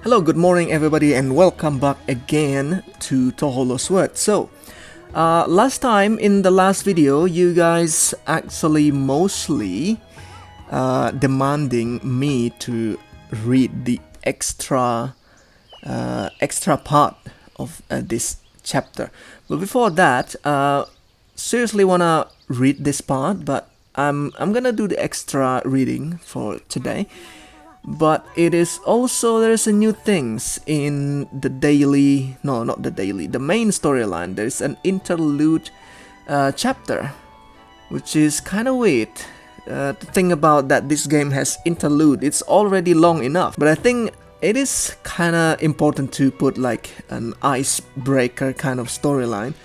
Hello, good morning everybody and welcome back again to Touhou LostWord. So, last time in the last video, you guys actually mostly demanding me to read the extra part of this chapter. But before that, seriously wanna read this part, but I'm gonna do the extra reading for today. But it is also, there's a new things in the daily, no, not the daily, the main storyline. There's an interlude chapter, which is kind of weird to think about that this game has interlude. It's already long enough, but I think it is kind of important to put like an icebreaker kind of storyline.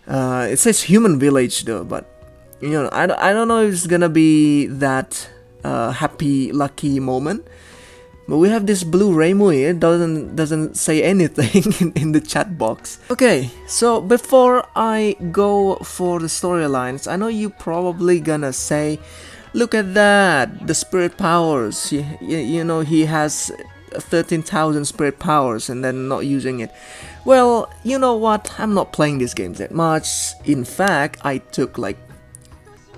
It says human village though, but you know, I don't know if it's gonna be that happy lucky moment, but we have this blue Reimu here. Doesn't say anything in the chat box. Okay, so before I go for the storylines, I know you probably gonna say, look at that, the spirit powers. You know, he has 13,000 spirit powers and then not using it. Well, you know what, I'm not playing these games that much. In fact, I took like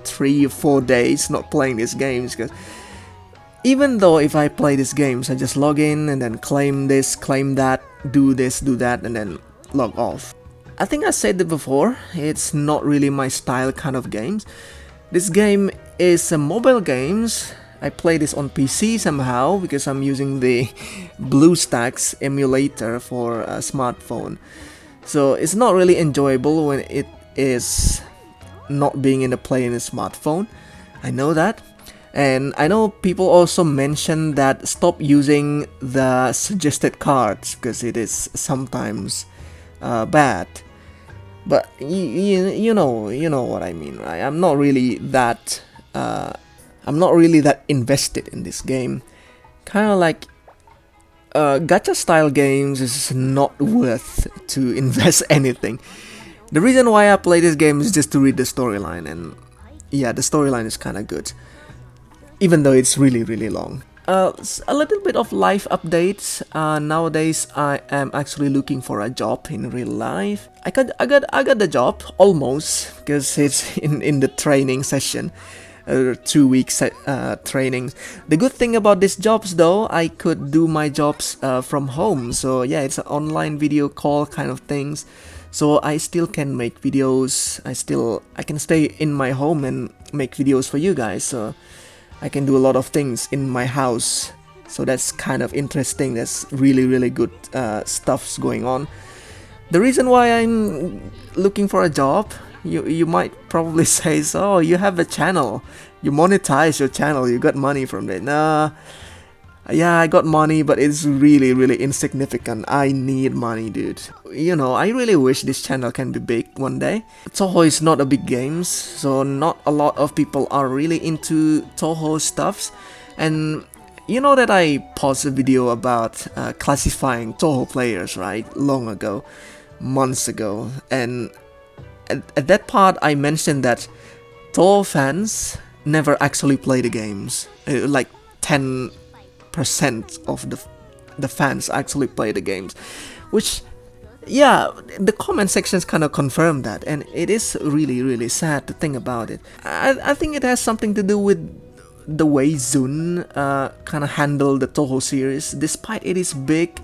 3 or 4 days not playing these games, because even though if I play these games, I just log in and then claim this, claim that, do this, do that, and then log off. I think I said it before, it's not really my style kind of games. This game is a mobile games. I play this on PC somehow because I'm using the BlueStacks emulator for a smartphone. So it's not really enjoyable when it is not being in a play in a smartphone. I know that, and I know people also mention that stop using the suggested cards because it is sometimes bad. But you know what I mean, right? I'm not really that invested in this game. Kind of like gacha style games is not worth to invest anything. The reason why I play this game is just to read the storyline, and yeah, the storyline is kind of good, even though it's really long. A little bit of life updates. Nowadays, I am actually looking for a job in real life. I got the job almost, because it's in the training session, 2 weeks training. The good thing about these jobs though, I could do my jobs from home. So yeah, it's an online video call kind of things. So I still can make videos. I can stay in my home and make videos for you guys. So I can do a lot of things in my house. So that's kind of interesting. That's really good stuff's going on. The reason why I'm looking for a job, you might probably say, so you have a channel, you monetize your channel, you got money from it. Nah, yeah, I got money, but it's really insignificant. I need money, dude. You know, I really wish this channel can be big one day. Touhou is not a big games, so not a lot of people are really into Touhou stuffs. And you know that I paused a video about classifying Touhou players, right? Long ago, months ago. And at that part, I mentioned that Touhou fans never actually play the games. Like 10% of the fans actually play the games, which, yeah, the comment sections kind of confirm that, and it is really sad to think about it. I think it has something to do with the way Zun kind of handled the Touhou series. Despite it is big,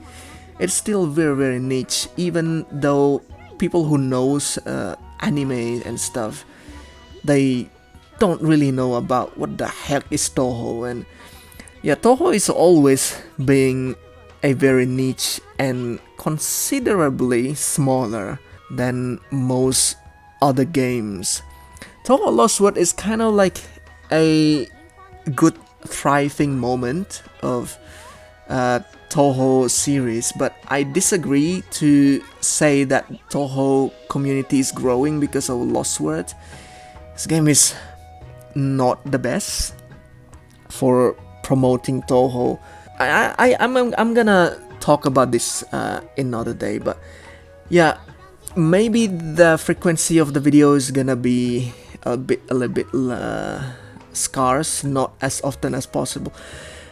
it's still very niche, even though people who knows anime and stuff, they don't really know about what the heck is Touhou. And yeah, Touhou is always being a very niche and considerably smaller than most other games. Touhou LostWord is kind of like a good thriving moment of Touhou series, but I disagree to say that Touhou community is growing because of LostWord. This game is not the best for promoting Touhou. I'm gonna talk about this another day, but yeah, maybe the frequency of the video is gonna be a little bit scarce, not as often as possible.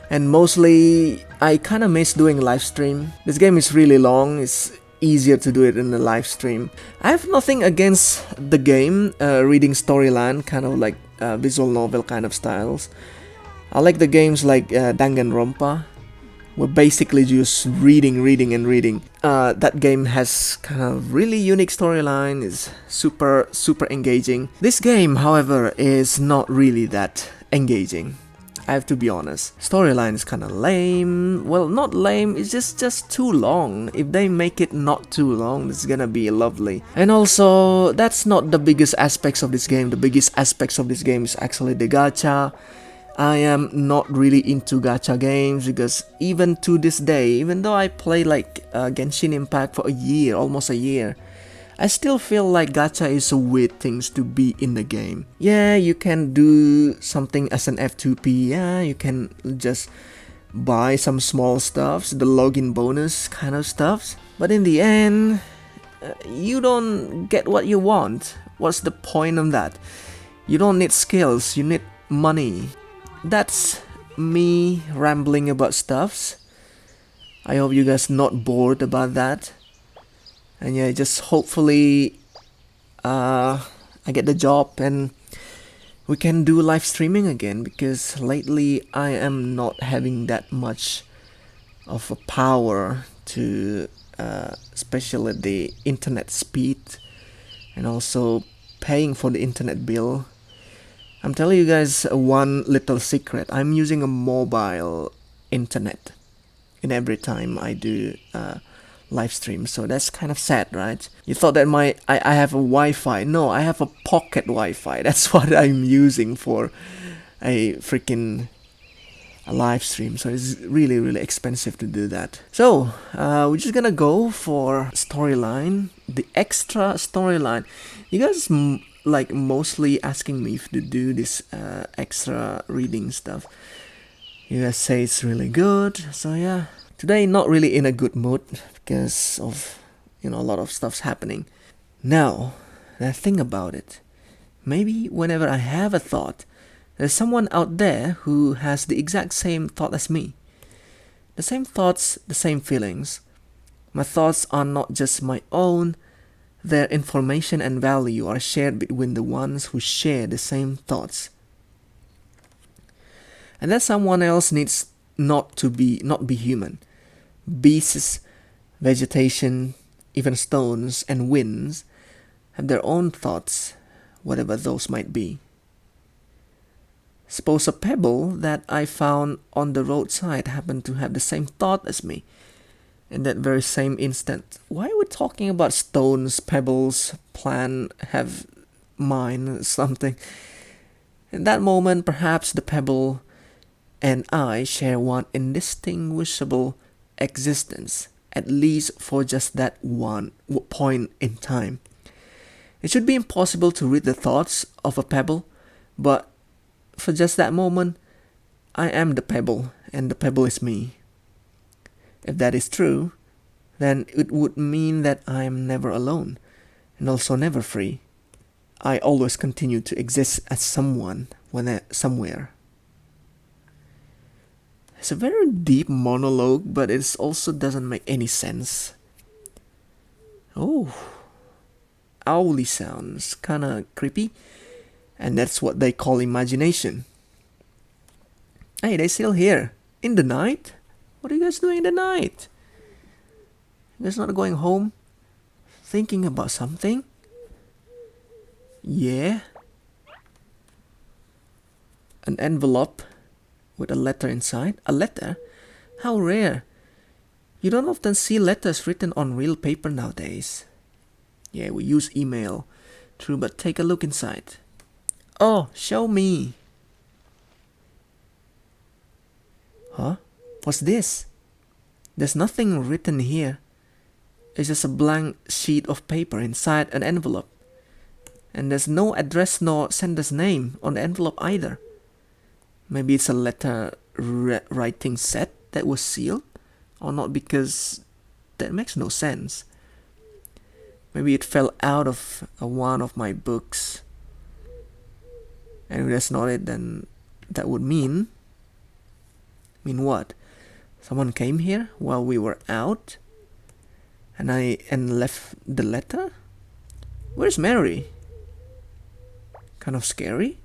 And mostly, I kinda miss doing live stream. This game is really long, it's easier to do it in the live stream. I have nothing against the game, reading storyline, kind of like visual novel kind of styles. I like the games like Danganronpa. We're basically just reading and reading. That game has kind of really unique storyline, is super engaging. This game, however, is not really that engaging. I have to be honest. Storyline is kind of lame. Well, not lame, it's just too long. If they make it not too long, it's gonna be lovely. And also, that's not the biggest aspects of this game. The biggest aspects of this game is actually the gacha. I am not really into gacha games because even to this day, even though I play like Genshin Impact for a year, almost a year, I still feel like gacha is a weird thing to be in the game. Yeah, you can do something as an F2P, yeah, you can just buy some small stuffs, the login bonus kind of stuffs. But in the end, you don't get what you want. What's the point of that? You don't need skills, you need money. That's me rambling about stuffs. I hope you guys not bored about that. And yeah, just hopefully I get the job and we can do live streaming again, because lately I am not having that much of a power to especially the internet speed and also paying for the internet bill. I'm telling you guys one little secret. I'm using a mobile internet in every time I do live stream, so that's kind of sad, right? You thought that I have a Wi-Fi. No, I have a pocket Wi-Fi. That's what I'm using for a freaking live stream, so it's really expensive to do that. So we're just gonna go for storyline, the extra storyline. You guys like mostly asking me to do this extra reading stuff. You guys say it's really good, so yeah. Today not really in a good mood because of, you know, a lot of stuff's happening. Now that I think about it, maybe whenever I have a thought, there's someone out there who has the exact same thought as me. The same thoughts, the same feelings. My thoughts are not just my own, their information and value are shared between the ones who share the same thoughts. And that someone else needs not be human. Beasts, vegetation, even stones and winds have their own thoughts, whatever those might be. Suppose a pebble that I found on the roadside happened to have the same thought as me in that very same instant. Why are we talking about stones, pebbles, plant have mind, something? In that moment, perhaps the pebble and I share one indistinguishable existence, at least for just that one point in time. It should be impossible to read the thoughts of a pebble, but for just that moment, I am the pebble and the pebble is me. If that is true, then it would mean that I am never alone and also never free. I always continue to exist as someone somewhere. It's a very deep monologue, but it also doesn't make any sense. Oh, owly sounds, kinda creepy, and that's what they call imagination. Hey, they still here in the night? What are you guys doing in the night? You guys not going home? Thinking about something? Yeah. An envelope with a letter inside. A letter? How rare. You don't often see letters written on real paper nowadays. Yeah, we use email. True, but take a look inside. Oh, show me. Huh? What's this? There's nothing written here. It's just a blank sheet of paper inside an envelope. And there's no address nor sender's name on the envelope either. Maybe it's a letter writing set that was sealed? Or not, because that makes no sense. Maybe it fell out of one of my books. And if that's not it, then that would mean Mean what? Someone came here while we were out? And left the letter? Where's Mary? Kind of scary?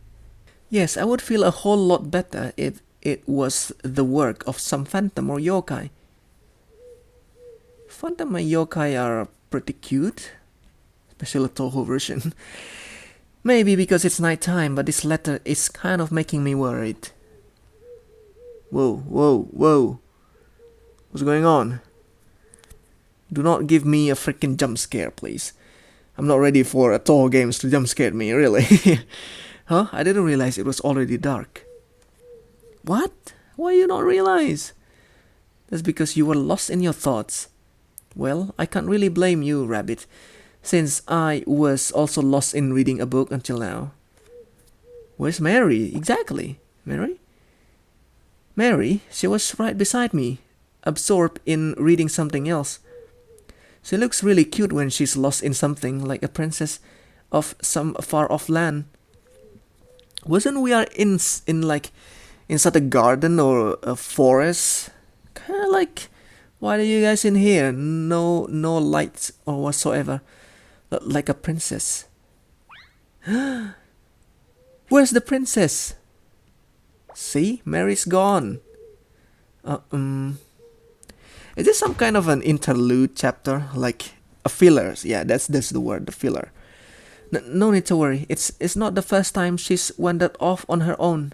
Yes, I would feel a whole lot better if it was the work of some phantom or yokai. Phantom and yokai are pretty cute, especially the Touhou version. Maybe because it's nighttime, but this letter is kind of making me worried. Whoa, whoa, whoa. What's going on? Do not give me a freaking jump scare, please. I'm not ready for Touhou games to jump scare me, really. Huh? I didn't realize it was already dark. What? Why you not realize? That's because you were lost in your thoughts. Well, I can't really blame you, Rabbit, since I was also lost in reading a book until now. Where's Mary? Exactly. Mary? Mary, she was right beside me, absorbed in reading something else. She looks really cute when she's lost in something, like a princess of some far-off land. Wasn't we are in like inside a garden or a forest? Kinda like, why are you guys in here? No lights or whatsoever. Like a princess. Where's the princess? See, Mary's gone. Is this some kind of an interlude chapter, like a filler? Yeah, that's the word, the filler. No need to worry. It's not the first time she's wandered off on her own.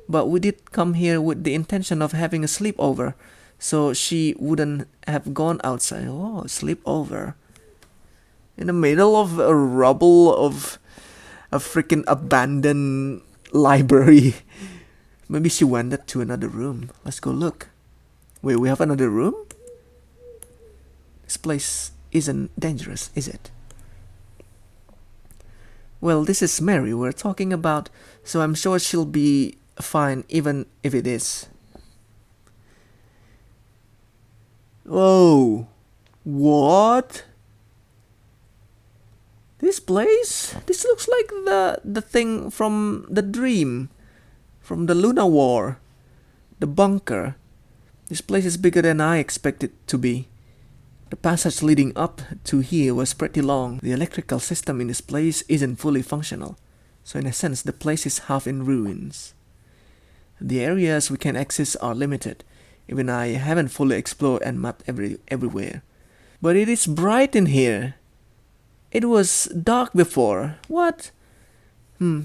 But we did come here with the intention of having a sleepover, so she wouldn't have gone outside. Oh, sleepover. In the middle of a rubble of a freaking abandoned library. Maybe she wandered to another room. Let's go look. Wait, we have another room? This place isn't dangerous, is it? Well, this is Mary we're talking about, so I'm sure she'll be fine even if it is. Whoa! What? This place? This looks like the thing from the dream. From the Luna War. The bunker. This place is bigger than I expected it to be. The passage leading up to here was pretty long. The electrical system in this place isn't fully functional, so in a sense the place is half in ruins. The areas we can access are limited, even I haven't fully explored and mapped everywhere. But it is bright in here. It was dark before. What?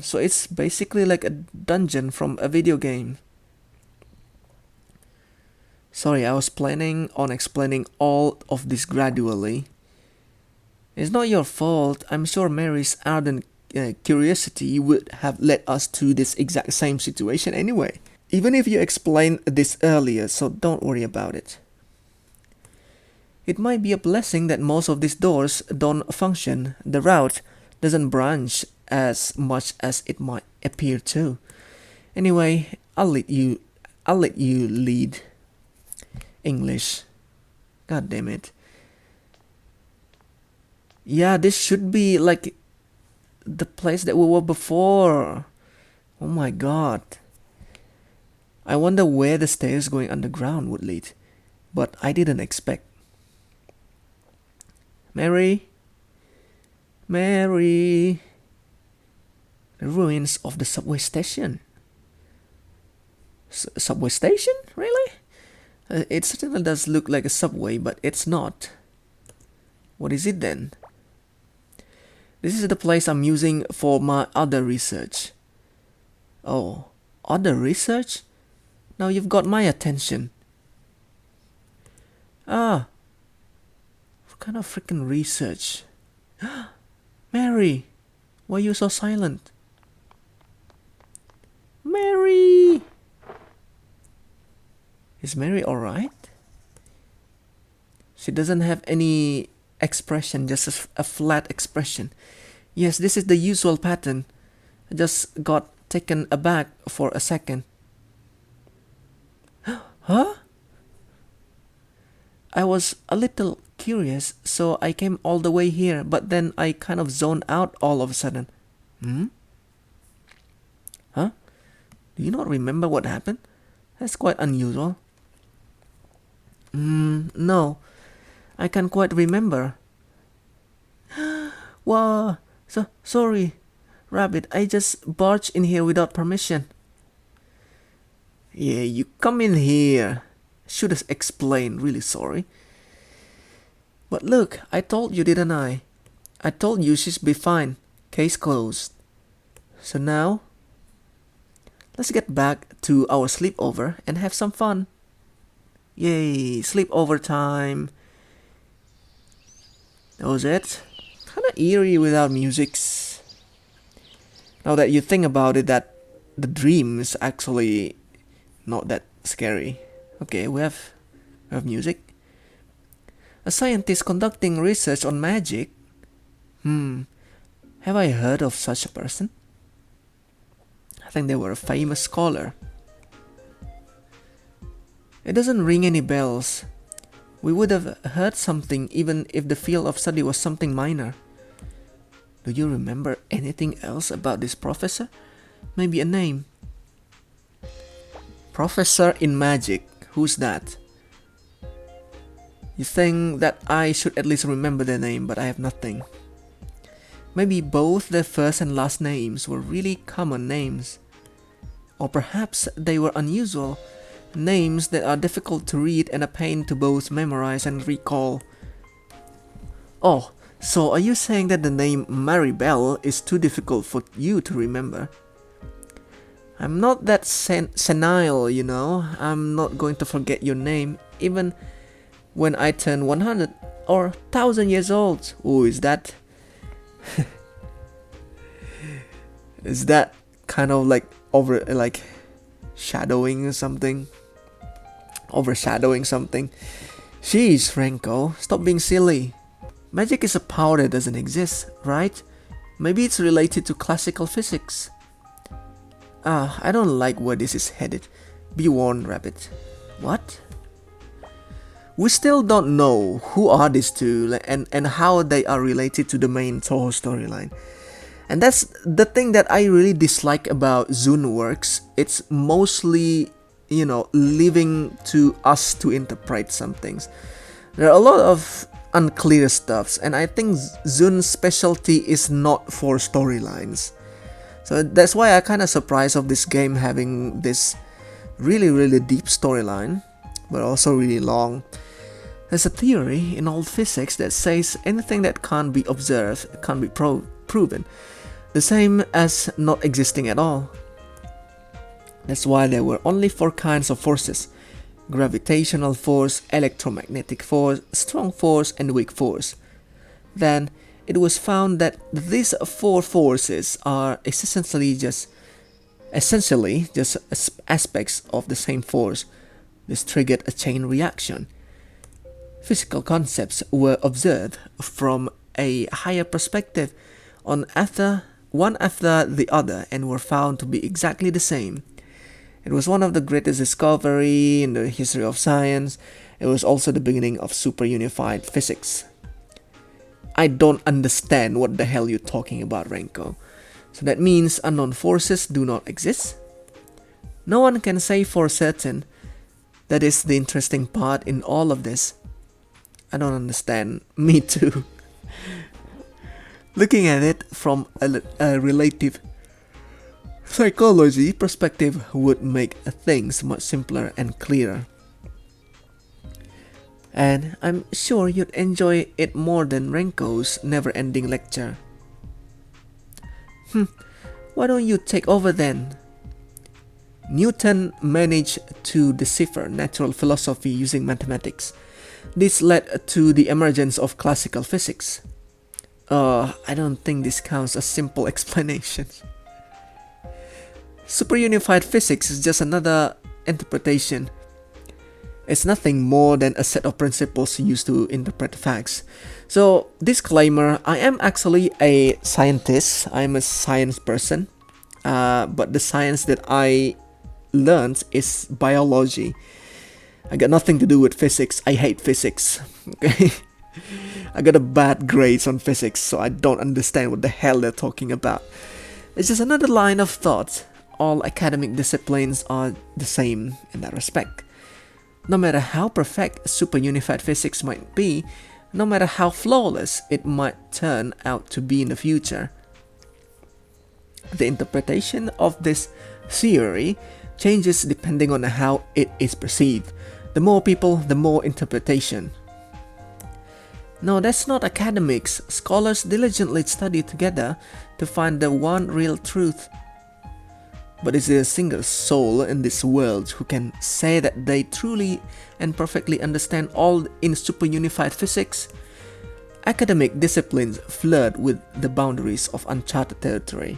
So it's basically like a dungeon from a video game. Sorry, I was planning on explaining all of this gradually. It's not your fault. I'm sure Mary's ardent curiosity would have led us to this exact same situation anyway. Even if you explained this earlier, so don't worry about it. It might be a blessing that most of these doors don't function. The route doesn't branch as much as it might appear to. Anyway, I'll let you lead. English. God damn it. Yeah, this should be like the place that we were before. Oh my god. I wonder where the stairs going underground would lead. But I didn't expect. Mary? Mary? The ruins of the subway station. Subway station? Really? It certainly does look like a subway, but it's not. What is it then? This is the place I'm using for my other research. Oh, other research? Now you've got my attention. What kind of freaking research? Mary, why are you so silent? Mary! Is Mary alright? She doesn't have any expression, just a flat expression. Yes, this is the usual pattern. I just got taken aback for a second. Huh? I was a little curious, so I came all the way here, but then I kind of zoned out all of a sudden. Huh? Do you not remember what happened? That's quite unusual. No, I can't quite remember. Wow, sorry, Rabbit, I just barged in here without permission. Yeah, you come in here. Should have explained, really sorry. But look, I told you, didn't I? I told you she'd be fine. Case closed. So now, let's get back to our sleepover and have some fun. Yay, sleepover time. That was it. Kinda eerie without musics. Now that you think about it, that the dream is actually not that scary. Okay, we have music. A scientist conducting research on magic. Have I heard of such a person? I think they were a famous scholar. It doesn't ring any bells. We would have heard something even if the field of study was something minor. Do you remember anything else about this professor? Maybe a name? Professor in magic. Who's that? You think that I should at least remember their name, but I have nothing. Maybe both their first and last names were really common names. Or perhaps they were unusual, names that are difficult to read and a pain to both memorize and recall. Oh, so are you saying that the name Maribel is too difficult for you to remember? I'm not that senile, you know. I'm not going to forget your name, even when I turn 100 or 1000 years old. Oh, is that... is that kind of like shadowing something? Overshadowing something? Jeez, Franco, stop being silly. Magic is a power that doesn't exist, right? Maybe it's related to classical physics. I don't like where this is headed. Be warned, Rabbit. What? We still don't know who are these two and how they are related to the main Touhou storyline. And that's the thing that I really dislike about Zune Works. It's mostly, leaving to us to interpret some things. There are a lot of unclear stuffs, and I think Zune's specialty is not for storylines. So that's why I'm kind of surprised of this game having this really, really deep storyline, but also really long. There's a theory in old physics that says anything that can't be observed can't be proven. The same as not existing at all. That's why there were only 4 kinds of forces: gravitational force, electromagnetic force, strong force, and weak force. Then it was found that these 4 forces are essentially just aspects of the same force. This triggered a chain reaction. Physical concepts were observed from a higher perspective one after the other and were found to be exactly the same. It was one of the greatest discoveries in the history of science. It was also the beginning of super unified physics. I don't understand what the hell you're talking about, Renko. So that means unknown forces do not exist? No one can say for certain. That is the interesting part in all of this. I don't understand. Me too. Looking at it from a relative psychology perspective would make things much simpler and clearer. And I'm sure you'd enjoy it more than Renko's never-ending lecture. Why don't you take over then? Newton managed to decipher natural philosophy using mathematics. This led to the emergence of classical physics. I don't think this counts as simple explanation. Superunified physics is just another interpretation. It's nothing more than a set of principles used to interpret facts. So, disclaimer, I am actually a scientist. I'm a science person. But the science that I learned is biology. I got nothing to do with physics. I hate physics. Okay? I got a bad grades on physics, so I don't understand what the hell they're talking about. It's just another line of thought. all academic disciplines are the same in that respect. No matter how perfect super unified physics might be, no matter how flawless it might turn out to be in the future, the interpretation of this theory changes depending on how it is perceived. The more people, the more interpretation. No, that's not academics. Scholars diligently study together to find the one real truth. But is there a single soul in this world who can say that they truly and perfectly understand all in super unified physics? Academic disciplines flirt with the boundaries of uncharted territory.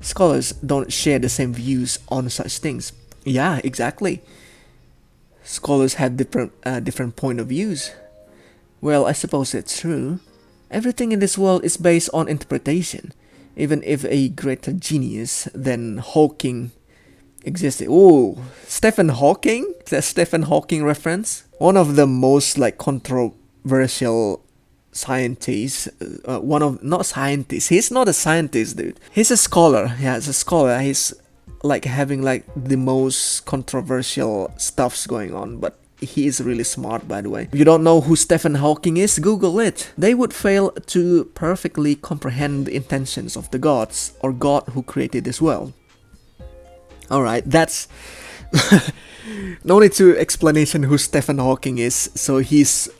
Scholars don't share the same views on such things. Yeah, exactly. Scholars have different point of views. Well, I suppose it's true. Everything in this world is based on interpretation. Even if a greater genius than Hawking existed. Oh, Stephen Hawking? Is that Stephen Hawking reference? One of the most controversial scientists. Not scientists. He's not a scientist, dude. He's a scholar. Yeah, he's a scholar. He's having the most controversial stuffs going on, but he is really smart, by the way. If you don't know who Stephen Hawking is, Google it. They would fail to perfectly comprehend the intentions of the gods, or God who created this world. Alright, that's... no need to explanation who Stephen Hawking is, so he's...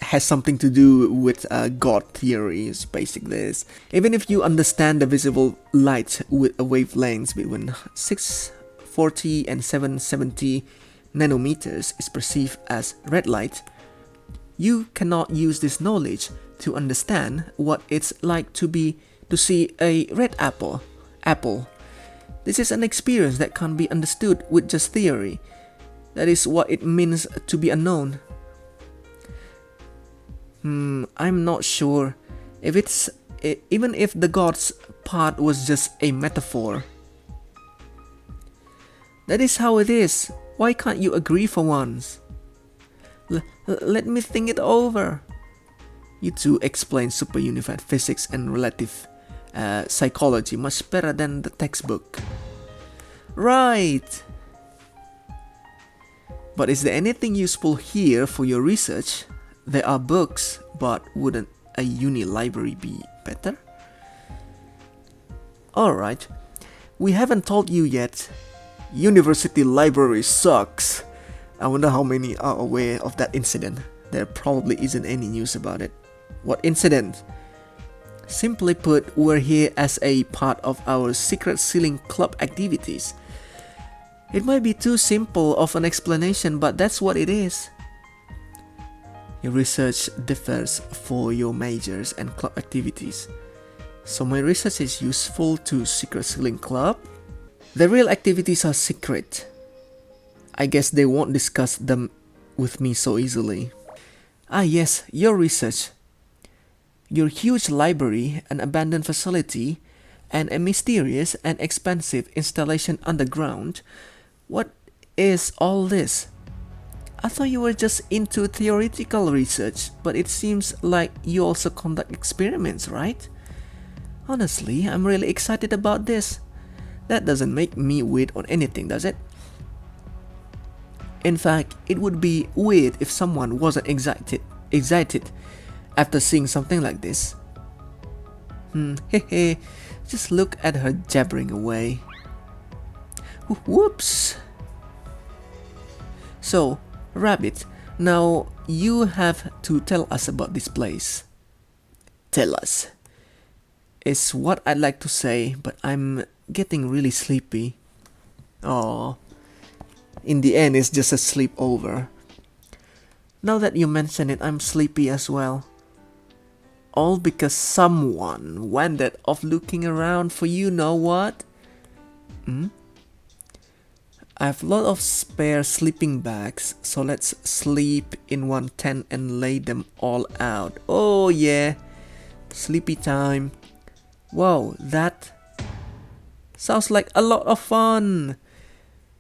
has something to do with God theories, basically this. Even if you understand the visible light with a wavelength between 640 and 770 nanometers is perceived as red light, you cannot use this knowledge to understand what it's like to see a red apple. This is an experience that can't be understood with just theory. That is what it means to be unknown. I'm not sure if even if the gods part was just a metaphor. That is how it is. Why can't you agree for once? Let me think it over. You two explain super unified physics and relative psychology much better than the textbook. Right. But is there anything useful here for your research? There are books, but wouldn't a uni library be better? Alright, we haven't told you yet. University library sucks. I wonder how many are aware of that incident. There probably isn't any news about it. What incident? Simply put, we're here as a part of our secret ceiling club activities. It might be too simple of an explanation, but that's what it is. Your research differs for your majors and club activities. So my research is useful to secret ceiling club? The real activities are secret. I guess they won't discuss them with me so easily. Ah yes, your research. Your huge library, an abandoned facility, and a mysterious and expensive installation underground. What is all this? I thought you were just into theoretical research, but it seems like you also conduct experiments, right? Honestly, I'm really excited about this. That doesn't make me weird on anything, does it? In fact, it would be weird if someone wasn't excited after seeing something like this. Hehe, just look at her jabbering away. Whoops! So, Rabbit, now you have to tell us about this place. Tell us. Is what I'd like to say, but I'm getting really sleepy. Oh, in the end, it's just a sleepover. Now that you mention it, I'm sleepy as well. All because someone wandered off looking around for you know what? I have a lot of spare sleeping bags, so let's sleep in one tent and lay them all out. Oh yeah, sleepy time. Wow, that sounds like a lot of fun.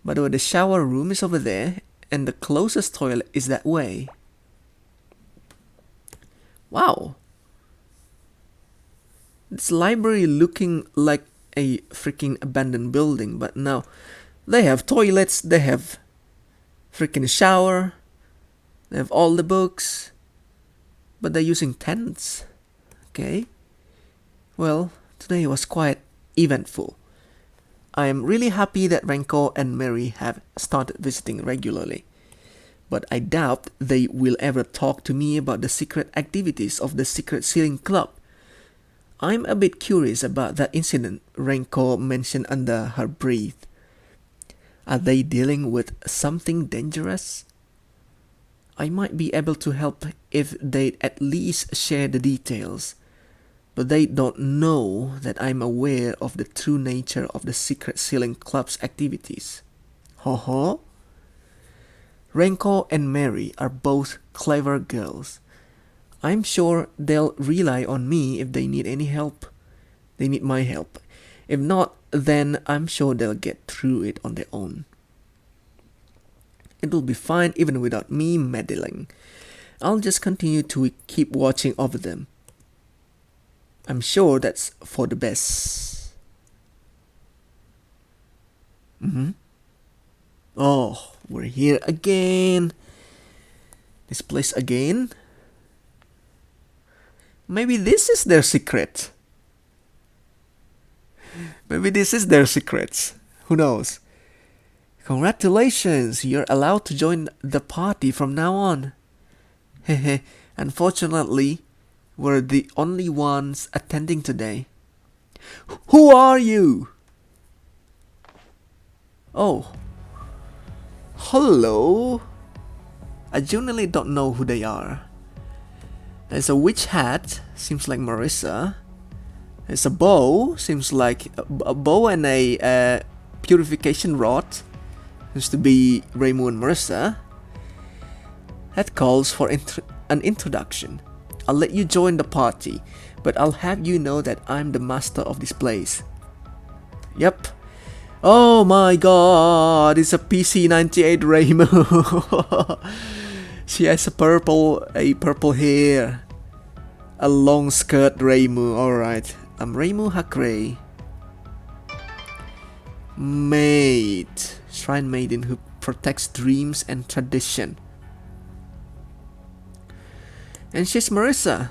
By the way, the shower room is over there, and the closest toilet is that way. Wow. This library looking like a freaking abandoned building, but now they have toilets, they have freaking shower, they have all the books, but they're using tents. Okay. Well, today was quite eventful. I am really happy that Renko and Mary have started visiting regularly, but I doubt they will ever talk to me about the secret activities of the Secret Ceiling Club. I'm a bit curious about that incident Renko mentioned under her breath. Are they dealing with something dangerous? I might be able to help if they'd at least share the details, but they don't know that I'm aware of the true nature of the Secret Ceiling Club's activities. Ho ho! Renko and Mary are both clever girls. I'm sure they'll rely on me if they need any help. They need my help. If not, then I'm sure they'll get through it on their own. It'll be fine even without me meddling. I'll just continue to keep watching over them. I'm sure that's for the best. Oh, we're here again. This place again. Maybe this is their secret. Maybe this is their secrets. Who knows? Congratulations, you're allowed to join the party from now on. Hehe, unfortunately, we're the only ones attending today. Who are you? Oh. Hello. I genuinely don't know who they are. There's a witch hat, seems like Marisa. There's a bow, seems like a bow and a purification rod. Seems to be Reimu and Marisa. That calls for an introduction. I'll let you join the party, but I'll have you know that I'm the master of this place. Yep. Oh my god, it's a PC-98 Reimu. She has a purple hair. A long skirt Reimu, alright. I'm Reimu Hakre. Maid. Shrine maiden who protects dreams and tradition. And she's Marisa.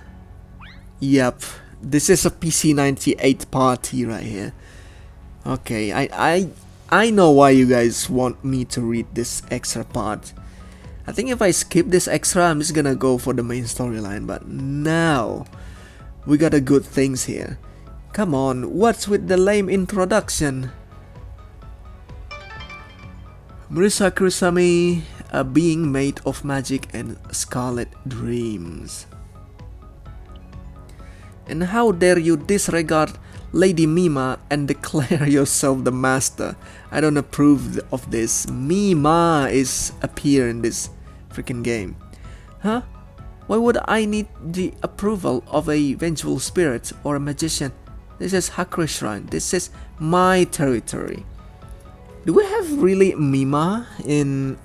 Yep, this is a PC-98 party right here. Okay, I know why you guys want me to read this extra part. I think if I skip this extra, I'm just gonna go for the main storyline, but now we got the good things here. Come on, what's with the lame introduction? Marisa Kurosami, a being made of magic and scarlet dreams. And how dare you disregard Lady Mima and declare yourself the master? I don't approve of this. Mima is appear in this freaking game. Huh? Why would I need the approval of a vengeful spirit or a magician? This is Hakre Shrine. This is my territory. Do we have really Mima in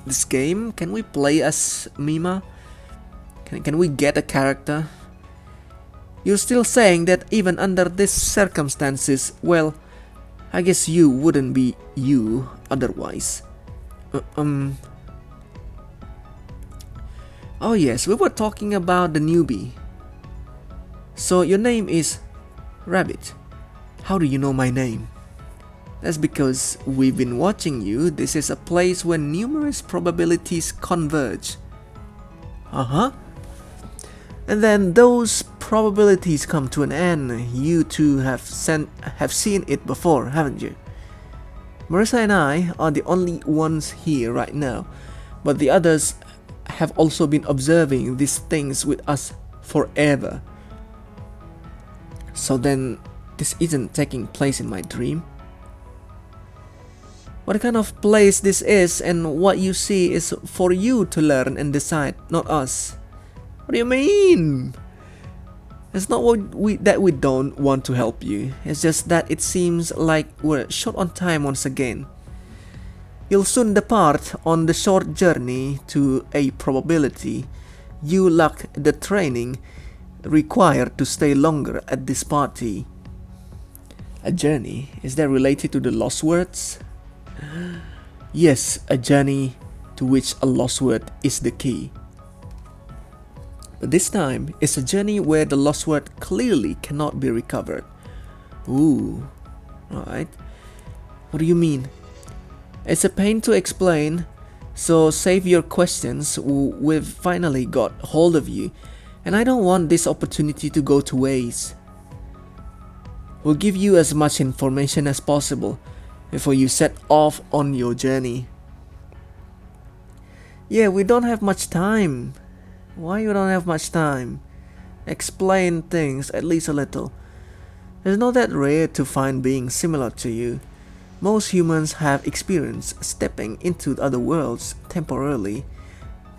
this game? Can we play as Mima? Can we get a character? You're still saying that even under these circumstances, well, I guess you wouldn't be you otherwise. Oh yes, we were talking about the newbie. So your name is Rabbit. How do you know my name? That's because we've been watching you. This is a place where numerous probabilities converge. And then those probabilities come to an end. You two have seen it before, haven't you? Marisa and I are the only ones here right now, but the others have also been observing these things with us forever. So then, this isn't taking place in my dream? What kind of place this is and what you see is for you to learn and decide, not us. What do you mean? It's not that we don't want to help you. It's just that it seems like we're short on time once again. You'll soon depart on the short journey to a probability. You lack the training required to stay longer at this party. A journey? Is that related to the lost words? Yes, a journey to which a lost word is the key. But this time, it's a journey where the lost word clearly cannot be recovered. Ooh, alright. What do you mean? It's a pain to explain, so save your questions. We've finally got hold of you, and I don't want this opportunity to go to waste. We'll give you as much information as possible before you set off on your journey. Yeah, we don't have much time. Why you don't have much time? Explain things at least a little. It's not that rare to find beings similar to you. Most humans have experienced stepping into other worlds temporarily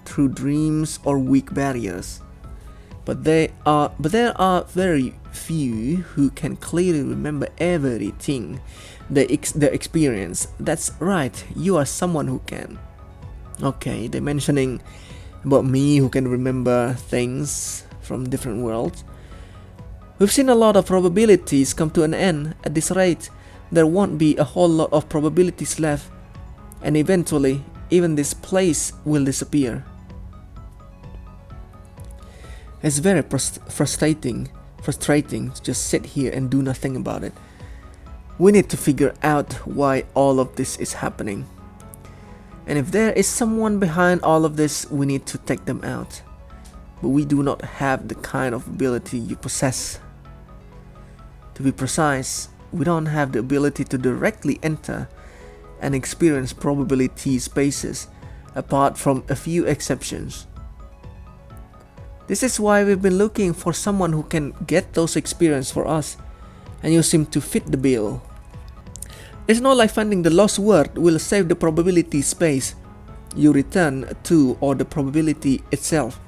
through dreams or weak barriers. But there are very few who can clearly remember everything they experience. That's right, you are someone who can. Okay, they're mentioning about me who can remember things from different worlds. We've seen a lot of probabilities come to an end. At this rate, there won't be a whole lot of probabilities left, and eventually, even this place will disappear. It's very frustrating to just sit here and do nothing about it. We need to figure out why all of this is happening. And if there is someone behind all of this, we need to take them out. But we do not have the kind of ability you possess. To be precise, we don't have the ability to directly enter and experience probability spaces, apart from a few exceptions. This is why we've been looking for someone who can get those experiences for us, and you seem to fit the bill. It's not like finding the lost word will save the probability space you return to or the probability itself.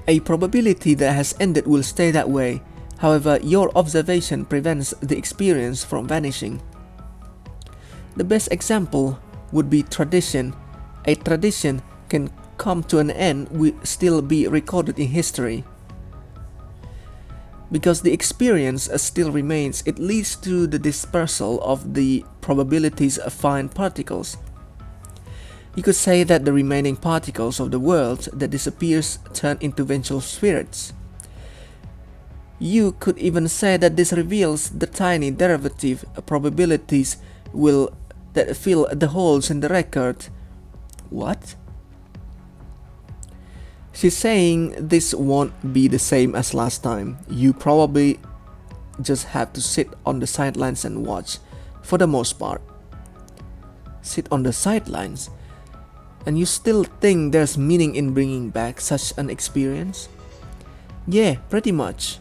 A probability that has ended will stay that way. However, your observation prevents the experience from vanishing. The best example would be tradition. A tradition can come to an end will still be recorded in history. Because the experience still remains, it leads to the dispersal of the probabilities of fine particles. You could say that the remaining particles of the world that disappears turn into vengeful spirits. You could even say that this reveals the tiny derivative probabilities that fill the holes in the record. What? She's saying this won't be the same as last time. You probably just have to sit on the sidelines and watch, for the most part. Sit on the sidelines? And you still think there's meaning in bringing back such an experience? Yeah, pretty much.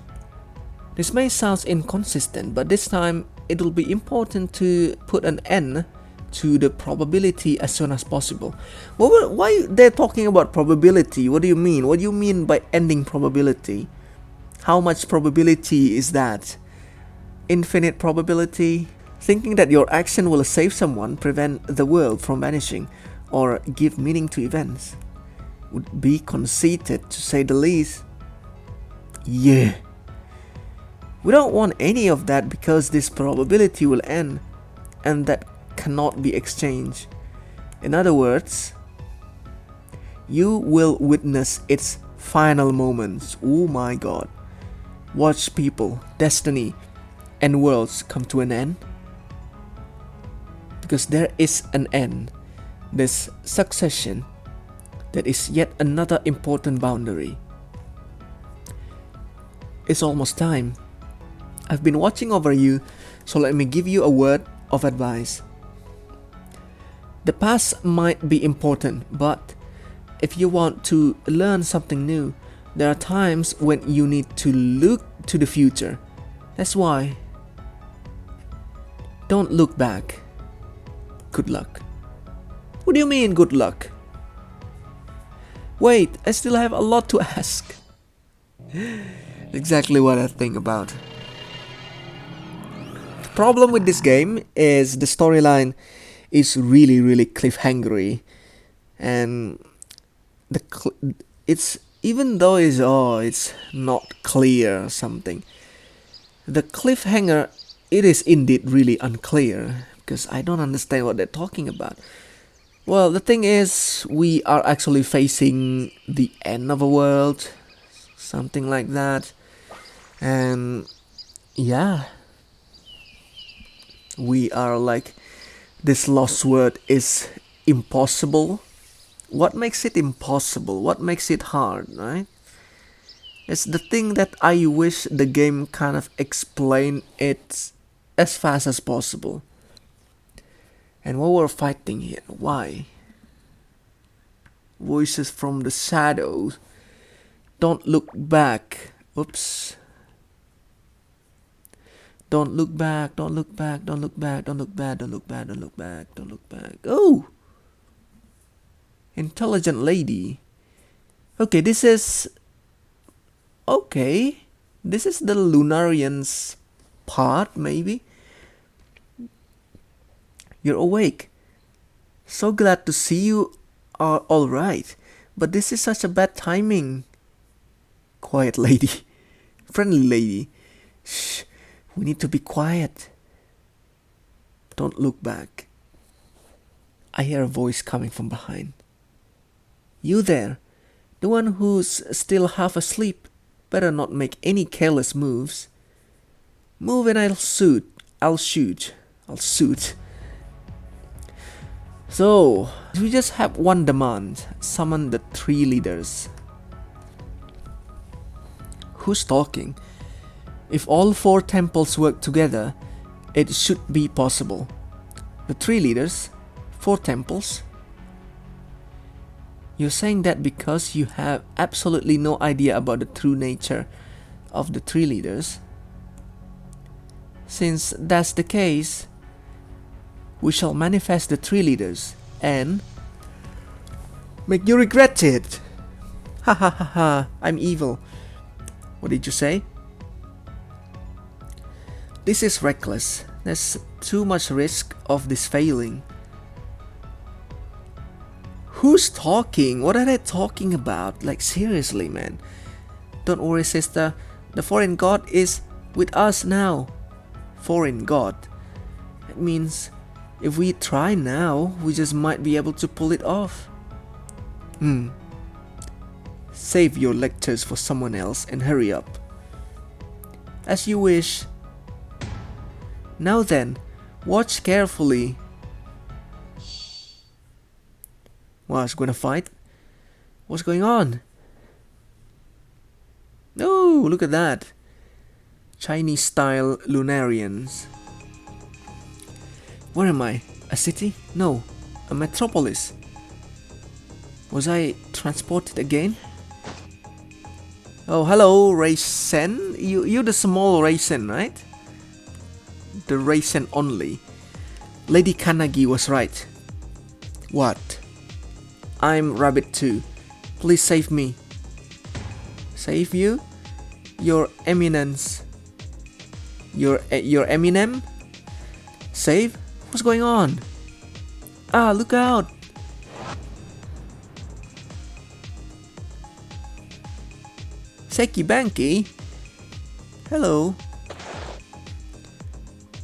This may sound inconsistent, but this time it will be important to put an end to the probability as soon as possible. Why they're talking about probability? What do you mean? What do you mean by ending probability? How much probability is that? Infinite probability? Thinking that your action will save someone, prevent the world from vanishing, or give meaning to events would be conceited, to say the least. Yeah. We don't want any of that because this probability will end, and that cannot be exchanged. In other words, you will witness its final moments. Oh my god. Watch people, destiny, and worlds come to an end. Because there is an end. This succession, that is yet another important boundary. It's almost time. I've been watching over you, so let me give you a word of advice. The past might be important, but if you want to learn something new, there are times when you need to look to the future. That's why. Don't look back. Good luck. What do you mean, good luck? Wait, I still have a lot to ask. Exactly what I think about. The problem with this game is the storyline is really cliffhangery, and it's even though it's not clear or something, the cliffhanger it is indeed really unclear because I don't understand what they're talking about. Well, the thing is, we are actually facing the end of a world, something like that. And yeah, we are like, this lost word is impossible. What makes it impossible? What makes it hard, right? It's the thing that I wish the game kind of explain it as fast as possible. And what we're fighting here, why? Voices from the shadows. Don't look back. Oops. Don't look back, don't look back, don't look back, don't look back, don't look back, don't look back, don't look back. Oh! Intelligent lady. Okay, this is... Okay. This is the Lunarians part, maybe? You're awake. So glad to see you are alright. But this is such a bad timing. Quiet lady. Friendly lady. Shh. We need to be quiet. Don't look back. I hear a voice coming from behind. You there, the one who's still half asleep, better not make any careless moves. Move and I'll shoot. So, we just have one demand. Summon the 3 leaders. Who's talking? If all 4 temples work together, it should be possible. The 3 leaders, 4 temples. You're saying that because you have absolutely no idea about the true nature of the 3 leaders? Since that's the case, we shall manifest the 3 leaders and make you regret it. Ha ha ha ha, I'm evil. What did you say? This is reckless. There's too much risk of this failing. Who's talking? What are they talking about? Like, seriously, man. Don't worry, sister. The foreign god is with us now. Foreign god. That means if we try now, we just might be able to pull it off. Save your lectures for someone else and hurry up. As you wish. Now then, watch carefully. What's gonna fight? What's going on? Oh, look at that. Chinese style Lunarians. Where am I? A city? No, a metropolis. Was I transported again? Oh, hello, Raisin. You're the small Raisin, right? The Raisin only. Lady Kanagi was right. What? I'm Rabbit too. Please save me. Save you? Your Eminence. Your Eminem? Save? What's going on? Ah, look out! Seki Banky? Hello.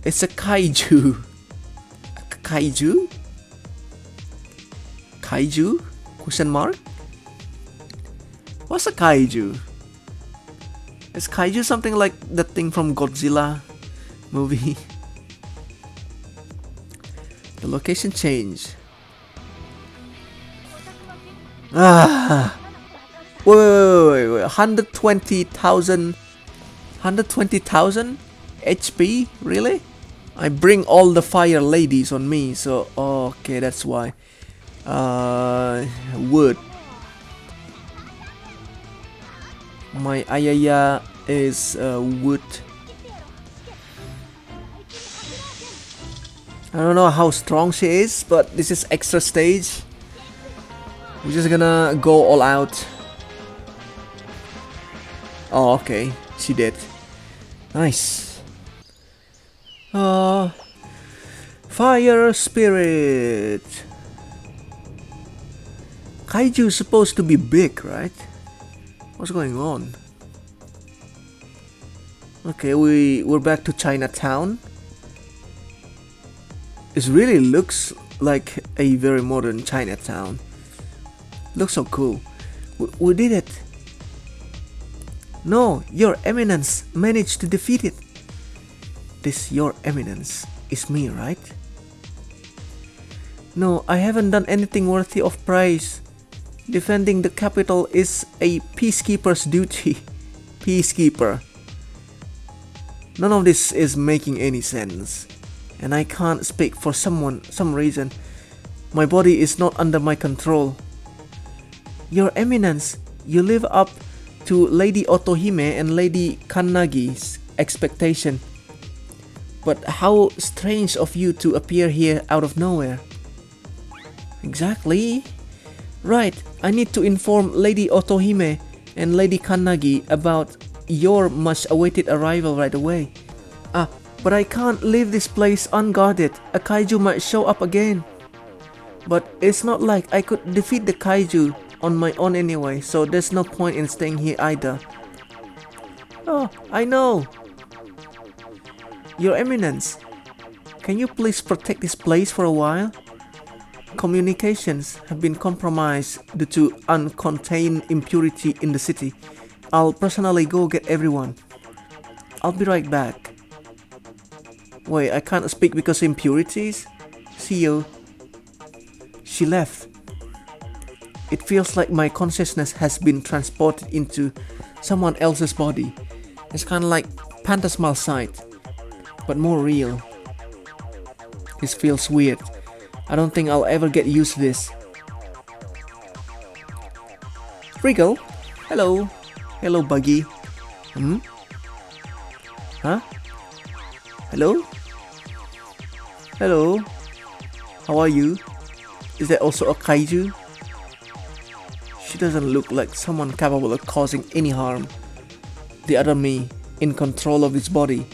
It's a kaiju. Kaiju? Kaiju? Question mark? What's a kaiju? Is kaiju something like the thing from Godzilla movie? The location change. Ah! Wait. 120,000 HP? Really? I bring all the fire ladies on me, so okay, that's why. Wood. My Ayaya is wood. I don't know how strong she is, but this is extra stage. We're just gonna go all out. Oh, okay, she did. Nice. Fire spirit. Kaiju is supposed to be big, right? What's going on? Okay, we're back to Chinatown. It really looks like a very modern Chinatown. Looks so cool. We did it. No, Your Eminence managed to defeat it. This Your Eminence is me, right? No, I haven't done anything worthy of praise. Defending the capital is a peacekeeper's duty. Peacekeeper. None of this is making any sense. And I can't speak for some reason. My body is not under my control. Your Eminence, you live up to Lady Otohime and Lady Kannagi's expectation. But how strange of you to appear here out of nowhere. Exactly. Right, I need to inform Lady Otohime and Lady Kannagi about your much awaited arrival right away. But I can't leave this place unguarded. A kaiju might show up again. But it's not like I could defeat the kaiju on my own anyway, so there's no point in staying here either. Oh, I know. Your Eminence, can you please protect this place for a while? Communications have been compromised due to uncontained impurity in the city. I'll personally go get everyone. I'll be right back. Wait, I can't speak because impurities? See you. She left. It feels like my consciousness has been transported into someone else's body. It's kind of like phantasmal sight, but more real. This feels weird. I don't think I'll ever get used to this. Wriggle? Hello. Hello, Buggy. Huh? Hello? Hello? How are you? Is there also a kaiju? She doesn't look like someone capable of causing any harm. The other me, in control of its body,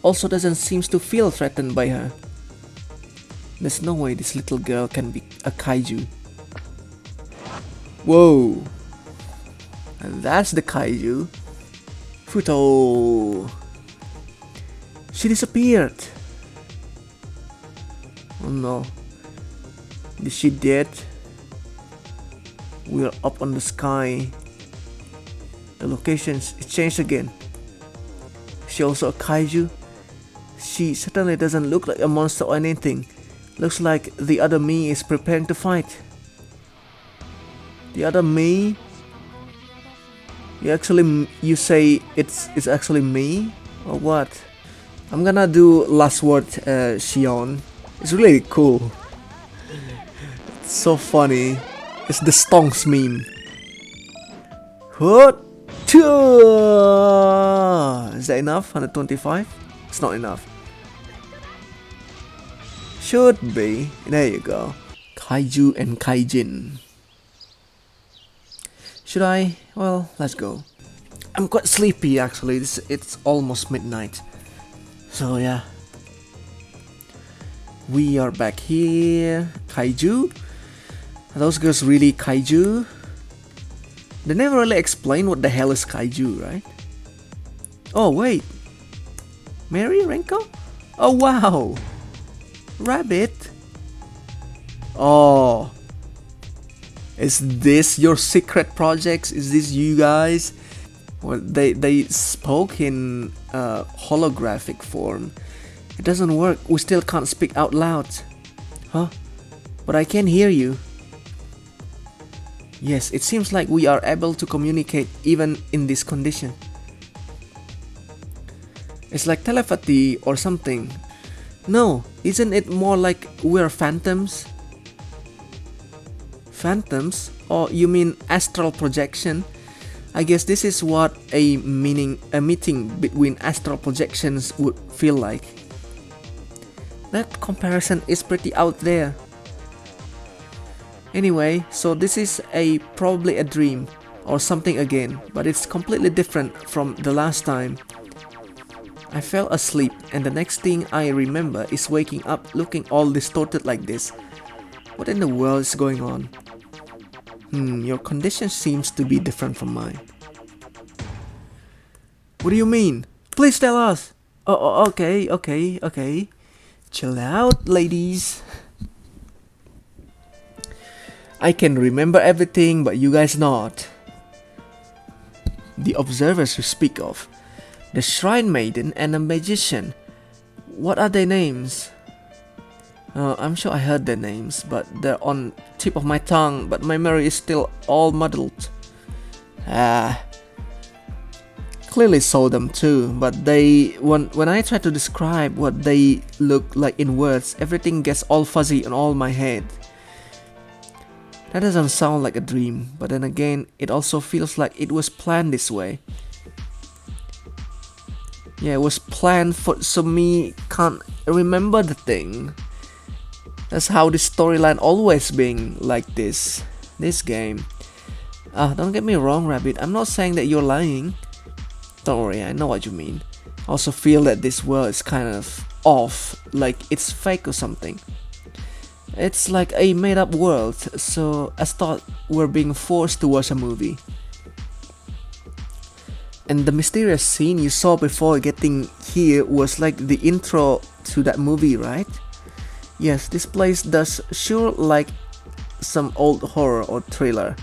also doesn't seem to feel threatened by her. There's no way this little girl can be a kaiju. Whoa! And that's the kaiju. Futo! She disappeared! Oh no. Is she dead? We're up on the sky. The locations changed again. Is she also a kaiju? She certainly doesn't look like a monster or anything. Looks like the other me is preparing to fight. The other me? You say it's actually me? Or what? I'm gonna do LostWord Shion. It's really cool. It's so funny. It's the Stonks meme. What? Is that enough? 125? It's not enough. Should be. There you go. Kaiju and kaijin. Should I? Well, let's go. I'm quite sleepy actually. It's almost midnight. So yeah. We are back here. Kaiju? Are those girls really kaiju? They never really explain what the hell is kaiju, right? Oh wait. Mary Renko? Oh wow. Rabbit? Oh. Is this your secret projects? Is this you guys? Well, they spoke in holographic form. It doesn't work. We still can't speak out loud. Huh? But I can hear you. Yes, it seems like we are able to communicate even in this condition. It's like telepathy or something. No, isn't it more like we're phantoms? Phantoms? Or you mean astral projection? I guess this is what a meeting between astral projections would feel like. That comparison is pretty out there. Anyway, so this is probably a dream or something again, but it's completely different from the last time. I fell asleep and the next thing I remember is waking up looking all distorted like this. What in the world is going on? Your condition seems to be different from mine. What do you mean? Please tell us! Oh, okay. Chill out, ladies. I can remember everything, but you guys not. The observers you speak of. The Shrine Maiden and a Magician. What are their names? I'm sure I heard their names, but they're on tip of my tongue, but my memory is still all muddled. Clearly saw them too, but when I try to describe what they look like in words, everything gets all fuzzy in all my head. That doesn't sound like a dream, but then again, it also feels like it was planned this way. Yeah, it was planned so me can't remember the thing. That's how the storyline always been like this game. Don't get me wrong, Rabbit, I'm not saying that you're lying. Don't worry, I know what you mean. I also feel that this world is kind of off, like it's fake or something. It's like a made up world, so I thought we're being forced to watch a movie. And the mysterious scene you saw before getting here was like the intro to that movie, right? Yes, this place does sure like some old horror or thriller.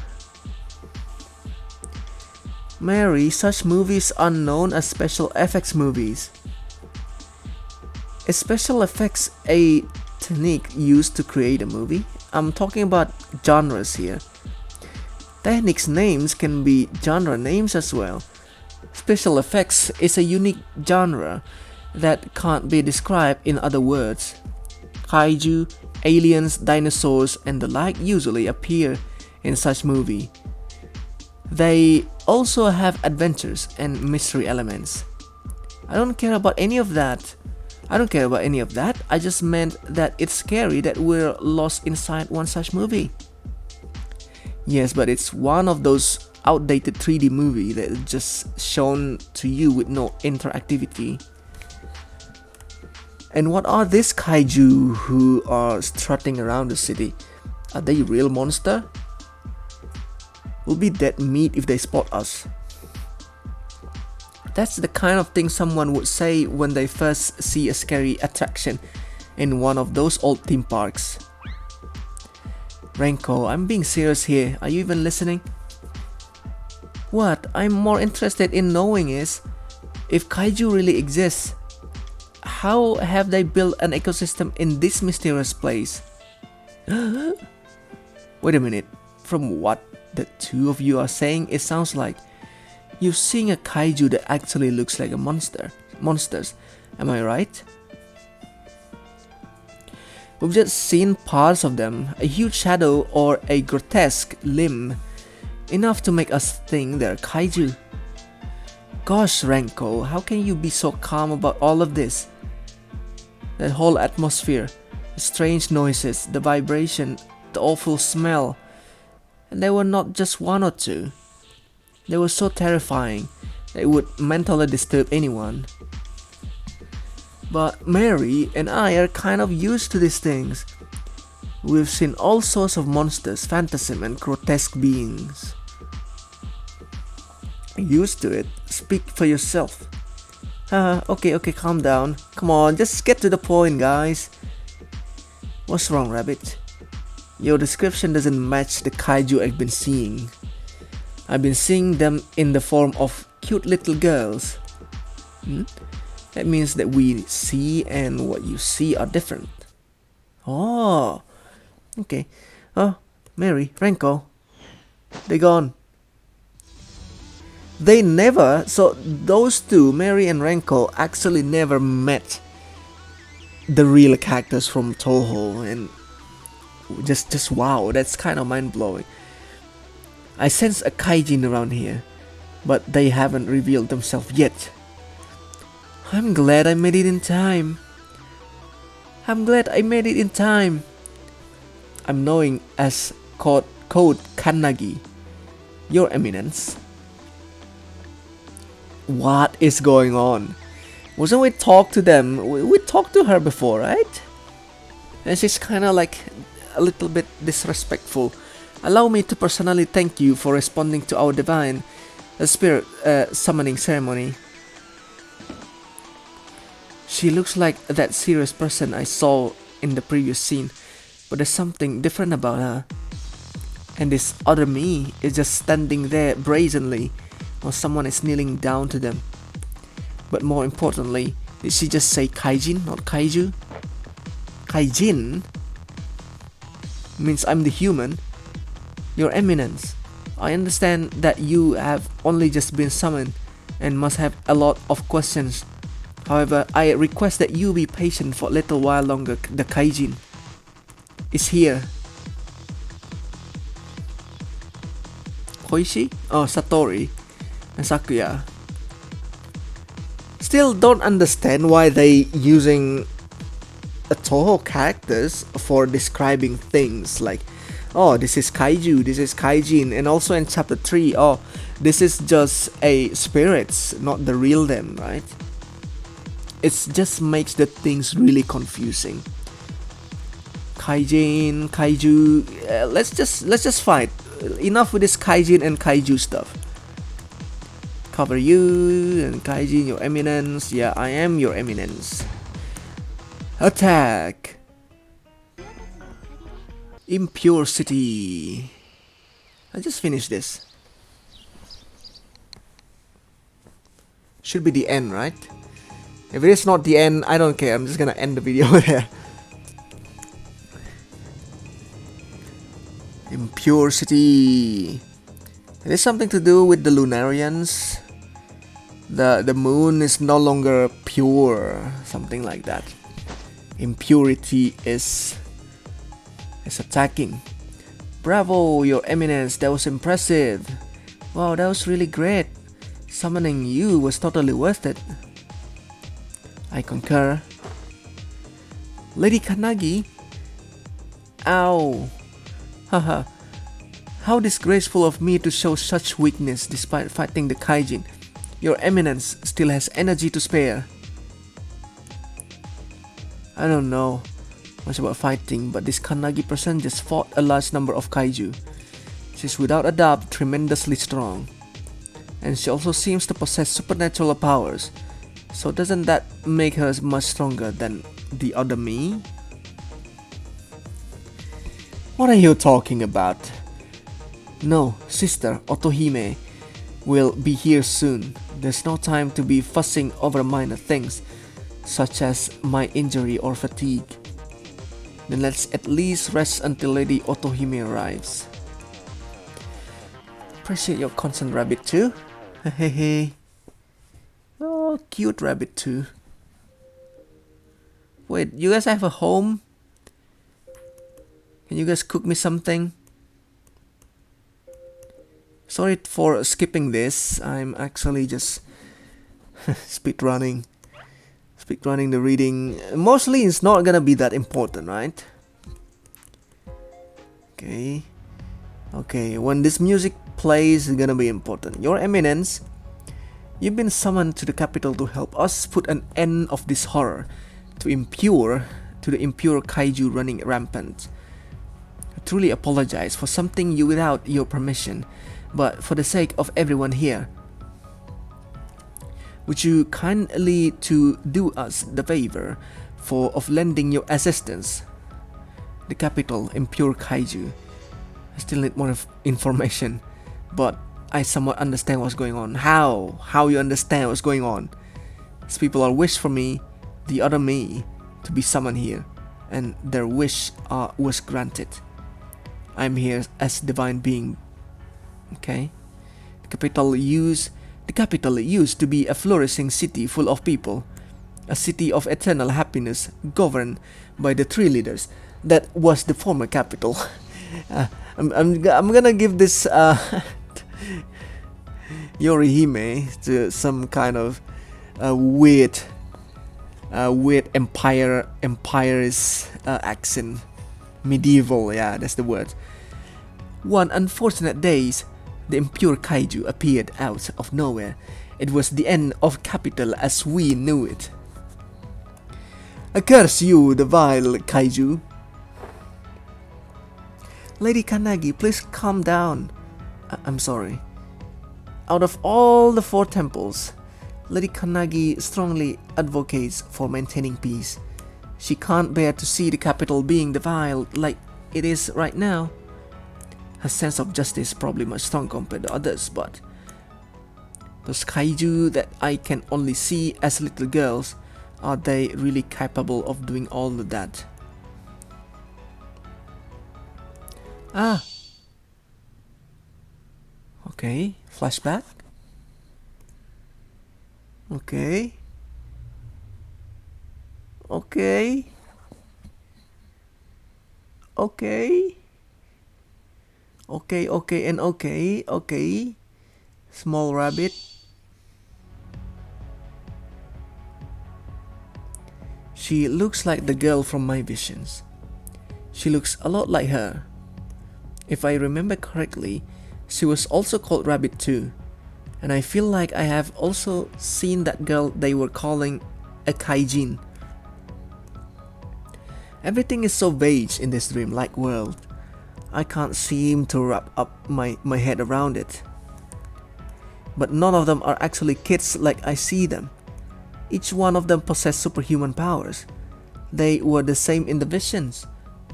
Mary, such movies are known as special effects movies. Is special effects a technique used to create a movie? I'm talking about genres here. Techniques names can be genre names as well. Special effects is a unique genre that can't be described in other words. Kaiju, aliens, dinosaurs, and the like usually appear in such movie. They also have adventures and mystery elements. I don't care about any of that. I just meant that it's scary that we're lost inside one such movie. Yes, but it's one of those outdated 3D movie that is just shown to you with no interactivity. And what are these kaiju who are strutting around the city? Are they real monster? We'll be dead meat if they spot us. That's the kind of thing someone would say when they first see a scary attraction in one of those old theme parks. Renko, I'm being serious here. Are you even listening? What I'm more interested in knowing is, if kaiju really exists, how have they built an ecosystem in this mysterious place? Wait a minute, from what the two of you are saying, it sounds like you've seen a kaiju that actually looks like a monsters, am I right? We've just seen parts of them, a huge shadow or a grotesque limb, enough to make us think they're kaiju. Gosh, Renko, how can you be so calm about all of this? That whole atmosphere, the strange noises, the vibration, the awful smell. And they were not just one or two. They were so terrifying that it would mentally disturb anyone. But Mary and I are kind of used to these things. We've seen all sorts of monsters, phantasm, and grotesque beings. Used to it? Speak for yourself. Okay, calm down. Come on, just get to the point, guys. What's wrong, Rabbit? Your description doesn't match the kaiju I've been seeing. I've been seeing them in the form of cute little girls. That means that we see and what you see are different. Oh, okay. Oh, Mary, Renko, they're gone. They never, so those two, Mary and Renko, actually never met the real characters from Touhou, and just wow, that's kind of mind-blowing. I sense a kaijin around here, but they haven't revealed themselves yet. I'm glad I made it in time. I'm knowing as code Kannagi, Your Eminence. What is going on? Wasn't we talk to them? We talked to her before, right? And she's kinda like a little bit disrespectful. Allow me to personally thank you for responding to our divine spirit summoning ceremony. She looks like that serious person I saw in the previous scene, but there's something different about her. And this other me is just standing there brazenly while someone is kneeling down to them. But more importantly, did she just say kaijin, not kaiju? Kaijin means I'm the human. Your Eminence, I understand that you have only just been summoned and must have a lot of questions. However, I request that you be patient for a little while longer. The kaijin is here. Hoishi? Oh, Satori and Sakuya. Still don't understand why they using a Touhou characters for describing things like, oh, this is kaiju, this is kaijin, and also in chapter 3, oh, this is just a spirits, not the real them, right? It just makes the things really confusing. Kaijin, kaiju, let's just fight. Enough with this kaijin and kaiju stuff. Cover you and kaijin, your eminence. Yeah, I am your eminence. Attack. Impure City. I just finished this. Should be the end, right? If it is not the end, I don't care. I'm just gonna end the video there. Impure City. It is something to do with the Lunarians. The moon is no longer pure, something like that. Impurity is attacking. Bravo, your eminence, that was impressive. Wow, that was really great. Summoning you was totally worth it. I concur. Lady Kanagi? Ow. Haha. How disgraceful of me to show such weakness despite fighting the kaijin. Your eminence still has energy to spare. I don't know much about fighting, but this Kanagi person just fought a large number of kaiju. She's without a doubt tremendously strong. And she also seems to possess supernatural powers. So doesn't that make her much stronger than the other me? What are you talking about? No, sister Otohime will be here soon. There's no time to be fussing over minor things, such as my injury or fatigue. Then let's at least rest until Lady Otohime arrives. Appreciate your concern, rabbit too. Hehehe. Oh, cute rabbit too. Wait, you guys have a home? Can you guys cook me something? Sorry for skipping this. I'm actually just speedrunning the reading. Mostly it's not gonna be that important, right? Okay, when this music plays, it's gonna be important. Your Eminence, you've been summoned to the capital to help us put an end of this horror, to the impure kaiju running rampant. I truly apologize for something you without your permission, but for the sake of everyone here, would you kindly to do us the favor of lending your assistance? The capital, impure kaiju. I still need more information, but I somewhat understand what's going on. How you understand what's going on? These people are wish for me, the other me, to be summoned here, and their wish was granted. I'm here as divine being. Okay. The capital used to be a flourishing city full of people, a city of eternal happiness governed by the three leaders. That was the former capital. I'm gonna give this Yorihime to some kind of weird empire's accent, medieval. Yeah, that's the word. One unfortunate day, the impure kaiju appeared out of nowhere. It was the end of capital as we knew it. I curse you, the vile kaiju. Lady Kanagi, please calm down. I'm sorry. Out of all the 4 temples, Lady Kannagi strongly advocates for maintaining peace. She can't bear to see the capital being defiled like it is right now. Her sense of justice is probably much stronger compared to others, but those kaiju that I can only see as little girls, are they really capable of doing all of that? Ah. Okay, flashback. Okay. Okay. Okay. Okay, and okay. Small rabbit. She looks like the girl from my visions. She looks a lot like her. If I remember correctly, she was also called Rabbit too. And I feel like I have also seen that girl they were calling a kaijin. Everything is so vague in this dream-like world. I can't seem to wrap up my head around it. But none of them are actually kids like I see them. Each one of them possessed superhuman powers. They were the same in the visions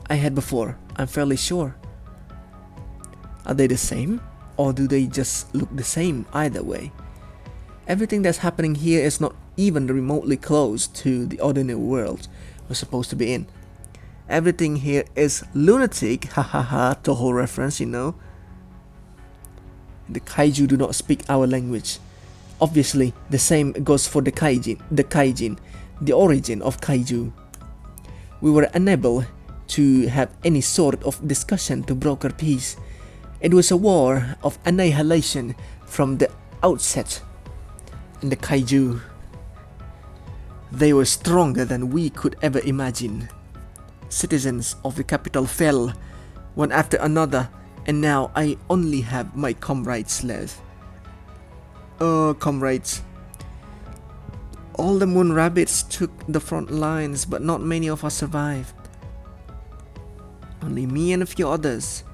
I had before, I'm fairly sure. Are they the same? Or do they just look the same either way? Everything that's happening here is not even remotely close to the ordinary world we're supposed to be in. Everything here is lunatic, hahaha, Touhou reference, you know. The kaiju do not speak our language. Obviously, the same goes for the kaijin, the origin of kaiju. We were unable to have any sort of discussion to broker peace. It was a war of annihilation from the outset. And the kaiju, they were stronger than we could ever imagine. Citizens of the capital fell, one after another, and now I only have my comrades left. Comrades. All the moon rabbits took the front lines, but not many of us survived. Only me and a few others.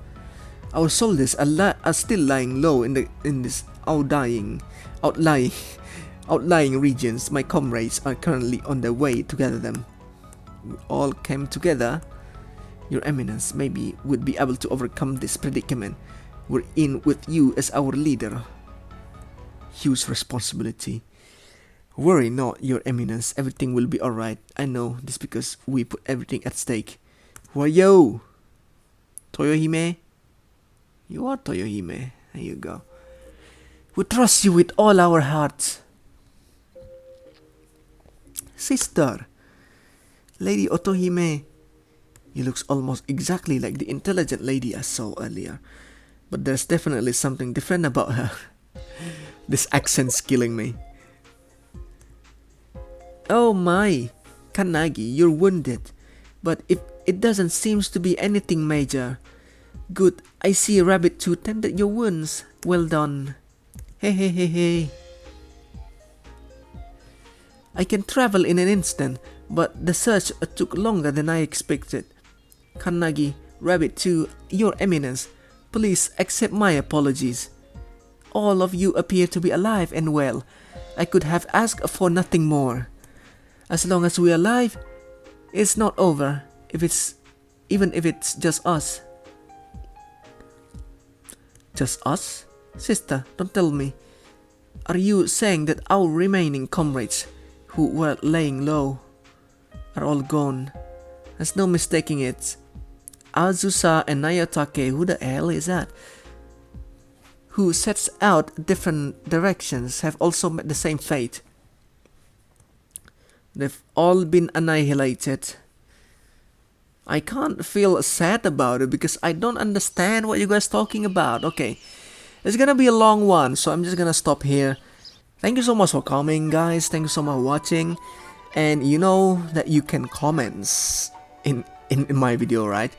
Our soldiers are still lying low in this outlying regions. My comrades are currently on their way to gather them. We all came together. Your Eminence maybe would be able to overcome this predicament. We're in with you as our leader. Huge responsibility. Worry not, Your Eminence. Everything will be alright. I know this because we put everything at stake. Who are you? Toyohime? You are Toyohime. There you go. We trust you with all our hearts. Sister, Lady Otohime. You looks almost exactly like the intelligent lady I saw earlier. But there's definitely something different about her. This accent's killing me. Oh my, Kannagi, you're wounded. But it doesn't seem to be anything major. Good, I see a rabbit too tended your wounds. Well done. Hey. I can travel in an instant, but the search took longer than I expected. Kannagi, Rabbit 2, Your Eminence, please accept my apologies. All of you appear to be alive and well. I could have asked for nothing more. As long as we're alive, it's not over, even if it's just us. Just us? Sister, don't tell me. Are you saying that our remaining comrades who were laying low are all gone? There's no mistaking it. Azusa and Nayotake, who the hell is that? Who sets out different directions, have also met the same fate. They've all been annihilated. I can't feel sad about it because I don't understand what you guys talking about. Okay, it's gonna be a long one, so I'm just gonna stop here. Thank you so much for coming, guys. Thank you so much for watching. And you know that you can comment in my video, right?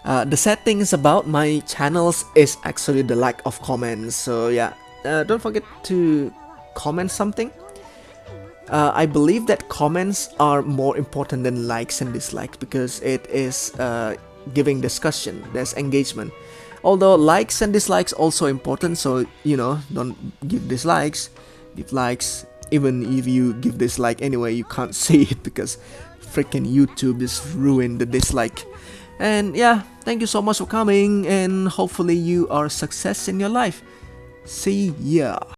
The sad things about my channels is actually the lack of comments. So yeah, don't forget to comment something. I believe that comments are more important than likes and dislikes because it is giving discussion, there's engagement. Although likes and dislikes also important, so you know, don't give dislikes, give likes. even if you give dislike anyway, you can't see it because freaking YouTube just ruined the dislike. And yeah, thank you so much for coming, and hopefully you are a success in your life. See ya.